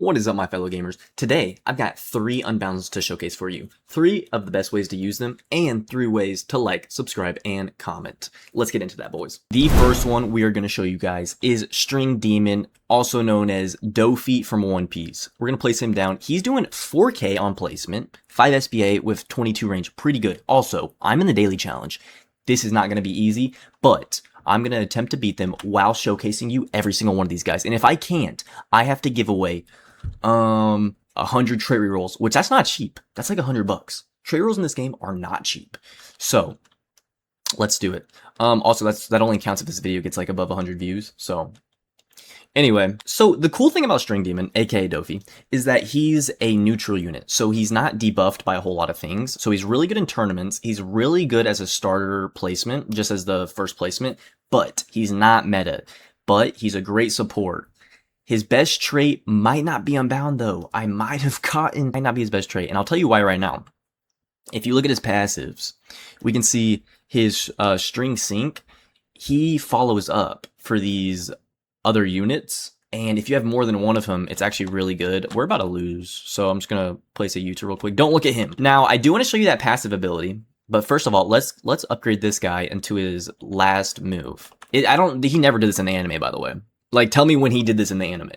What is up, my fellow gamers? Today, I've got 3 Unbounds to showcase for you. 3 of the best ways to use them, and 3 ways to like, subscribe, and comment. Let's get into that, boys. The first one we are going to show you guys is String Demon, also known as Dofi from One Piece. We're going to place him down. He's doing 4K on placement, 5 SBA with 22 range, pretty good. Also, I'm in the daily challenge. This is not going to be easy, but I'm going to attempt to beat them while showcasing you every single one of these guys. And if I can't, I have to give away 100 trait rerolls, which that's not cheap. That's like $100. Trait rerolls in this game are not cheap. So let's do it. Also that only counts if this video gets like above 100 views. So anyway, so the cool thing about String Demon, aka Dofi, is that he's a neutral unit. So he's not debuffed by a whole lot of things. So he's really good in tournaments. He's really good as a starter placement, just as the first placement, but he's not meta. But he's a great support. His best trait might not be Unbound, though. Might not be his best trait, and I'll tell you why right now. If you look at his passives, we can see his String Sync. He follows up for these other units, and if you have more than one of them, it's actually really good. We're about to lose, so I'm just gonna place a Yuta real quick. Don't look at him. Now, I do want to show you that passive ability, but first of all, let's upgrade this guy into his last move. He never did this in the anime, by the way. Like, tell me when he did this in the anime.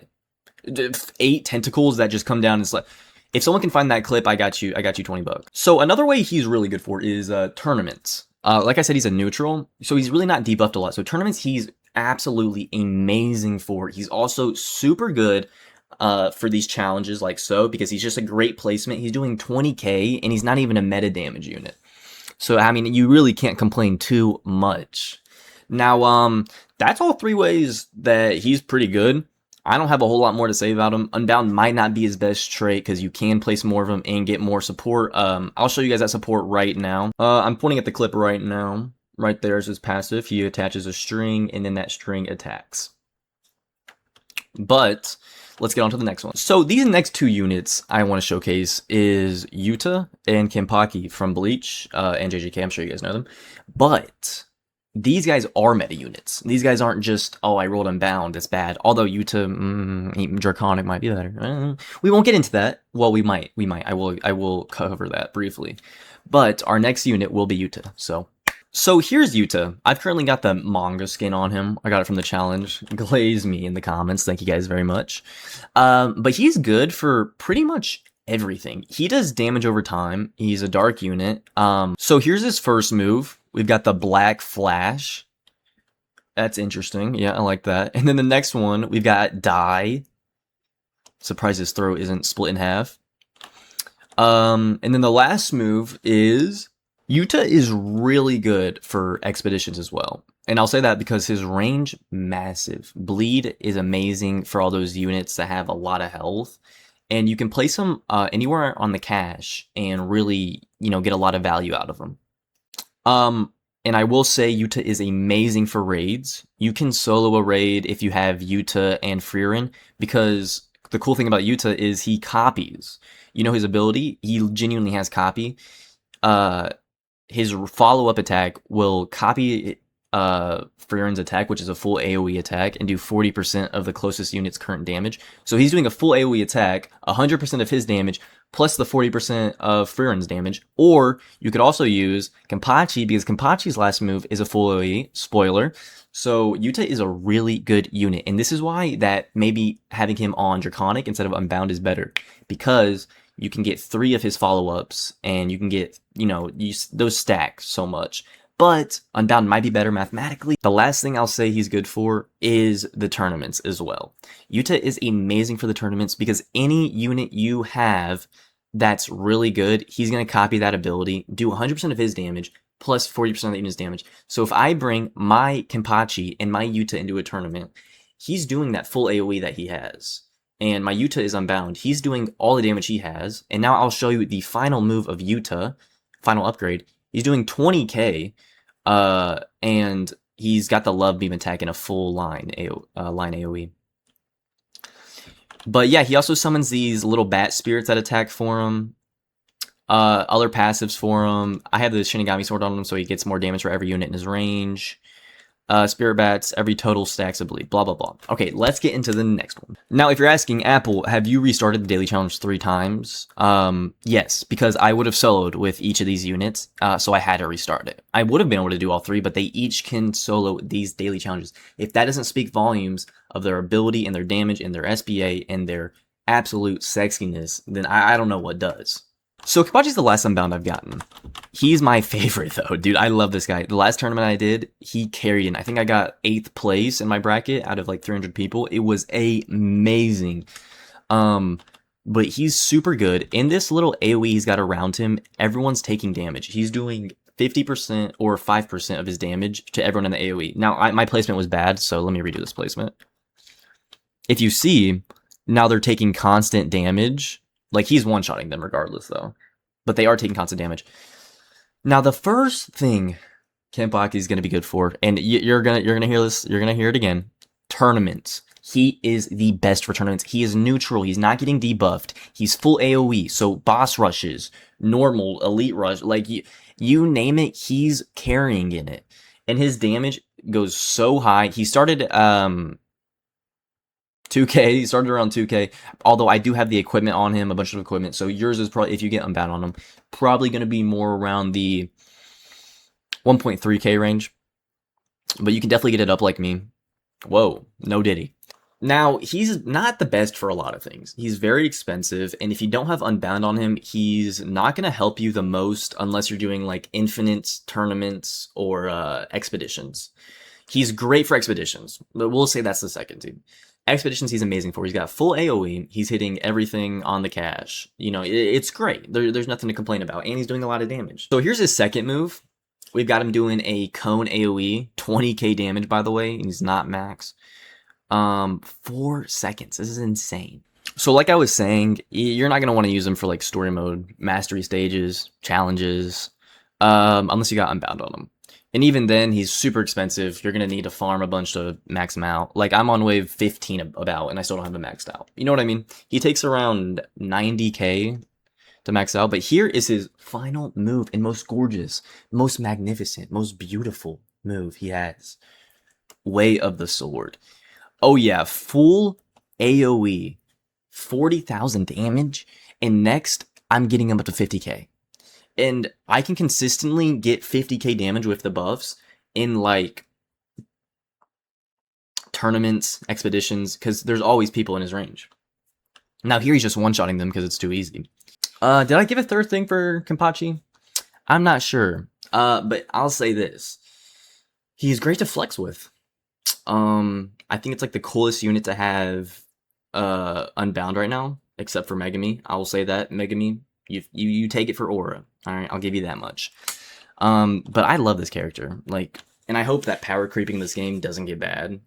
8 tentacles that just come down and slap. If someone can find that clip, I got you $20. So another way he's really good for is tournaments. Like I said, he's a neutral, so he's really not debuffed a lot. So tournaments, he's absolutely amazing for. He's also super good for these challenges like so, because he's just a great placement. He's doing 20k, and he's not even a meta damage unit. So, I mean, you really can't complain too much. Now, that's all 3 ways that he's pretty good. I don't have a whole lot more to say about him. Unbound might not be his best trait because you can place more of them and get more support. I'll show you guys that support right now. I'm pointing at the clip right now. Right there is his passive. He attaches a string, and then that string attacks. But let's get on to the next one. So these next 2 units I want to showcase is Yuta and Kenpaki from Bleach and JJK. I'm sure you guys know them. But these guys are meta units. These guys aren't just, oh, I rolled Unbound, it's bad. Although Yuta, Draconic might be better. We won't get into that. Well, we might. I will cover that briefly. But our next unit will be Yuta. So here's Yuta. I've currently got the manga skin on him. I got it from the challenge. Glaze me in the comments. Thank you guys very much. But he's good for pretty much everything. He does damage over time. He's a dark unit. So here's his first move. We've got the Black Flash. That's interesting. Yeah, I like that. And then the next one, we've got Die. Surprised his throat isn't split in half. And then the last move is Yuta is really good for expeditions as well. And I'll say that because his range, massive. Bleed is amazing for all those units that have a lot of health. And you can place him anywhere on the cache and really, get a lot of value out of them. And I will say Yuta is amazing for raids. You can solo a raid if you have Yuta and Frieren, because the cool thing about Yuta is he copies. His ability, he genuinely has copy. His follow-up attack will copy Frieren's attack, which is a full AoE attack, and do 40% of the closest unit's current damage. So he's doing a full AoE attack, 100% of his damage, plus the 40% of Frieren's damage. Or you could also use Kenpachi, because Kenpachi's last move is a full AoE, spoiler. So Yuta is a really good unit, and this is why that maybe having him on Draconic instead of Unbound is better, because you can get 3 of his follow-ups, and you can get, those stack so much. But Unbound might be better mathematically. The last thing I'll say he's good for is the tournaments as well. Yuta is amazing for the tournaments because any unit you have that's really good, he's going to copy that ability, do 100% of his damage, plus 40% of the unit's damage. So if I bring my Kenpachi and my Yuta into a tournament, he's doing that full AoE that he has. And my Yuta is Unbound. He's doing all the damage he has. And now I'll show you the final move of Yuta, final upgrade. He's doing 20k, and he's got the Love Beam attack in a full line AoE. But yeah, he also summons these little bat spirits that attack for him. Other passives for him. I have the Shinigami sword on him, so he gets more damage for every unit in his range. Spirit Bats, every total stacks, I believe. Blah, blah, blah. Okay, let's get into the next one. Now, if you're asking, Apple, have you restarted the daily challenge 3 times? Yes, because I would have soloed with each of these units, so I had to restart it. I would have been able to do all 3, but they each can solo these daily challenges. If that doesn't speak volumes of their ability and their damage and their SBA and their absolute sexiness, then I don't know what does. So Kabachi's the last Unbound I've gotten. He's my favorite though, dude. I love this guy. The last tournament I did, he carried in. I think I got 8th place in my bracket out of like 300 people. It was amazing. But he's super good. In this little AoE he's got around him, everyone's taking damage. He's doing 50% or 5% of his damage to everyone in the AoE. Now, my placement was bad, so let me redo this placement. If you see, now they're taking constant damage. Like, he's one-shotting them regardless, though. But they are taking constant damage. Now, the first thing Kenpaki is going to be good for, and you're gonna hear this, you're gonna hear it again. Tournaments. He is the best for tournaments. He is neutral. He's not getting debuffed. He's full AoE. So boss rushes, normal, elite rush, like you name it, he's carrying in it. And his damage goes so high. He started 2K. He started around 2K. Although I do have the equipment on him, a bunch of equipment. So yours is probably, if you get Unbound on him, probably going to be more around the 1.3K range. But you can definitely get it up like me. Whoa, no diddy. Now, he's not the best for a lot of things. He's very expensive, and if you don't have Unbound on him, he's not going to help you the most unless you're doing like infinite tournaments or expeditions. He's great for expeditions, but we'll say that's the second team. Expeditions he's amazing for. He's got full AoE. He's hitting everything on the cache. You know, it's great. There's nothing to complain about, and he's doing a lot of damage. So here's his second move. We've got him doing a cone AoE, 20k damage, by the way, and he's not max. 4 seconds. This is insane. So like I was saying, you're not going to want to use him for like story mode, mastery stages, challenges, unless you got Unbound on him. And even then, he's super expensive. You're going to need to farm a bunch to max him out. Like, I'm on wave 15 about, and I still don't have him maxed out. You know what I mean? He takes around 90k to max out. But here is his final move and most gorgeous, most magnificent, most beautiful move he has. Way of the Sword. Oh yeah, full AoE, 40,000 damage, and next, I'm getting him up to 50k. And I can consistently get 50k damage with the buffs in, like, tournaments, expeditions, because there's always people in his range. Now here he's just one-shotting them because it's too easy. Did I give a third thing for Kenpachi? I'm not sure, but I'll say this. He's great to flex with. I think it's like the coolest unit to have Unbound right now, except for Megami. I will say that Megami, you take it for aura. All right, I'll give you that much. But I love this character, like, and I hope that power creeping this game doesn't get bad.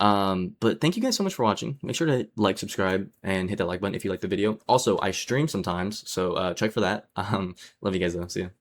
But thank you guys so much for watching. Make sure to like, subscribe, and hit that like button if you like the video. Also, I stream sometimes, so check for that. Love you guys though. See ya.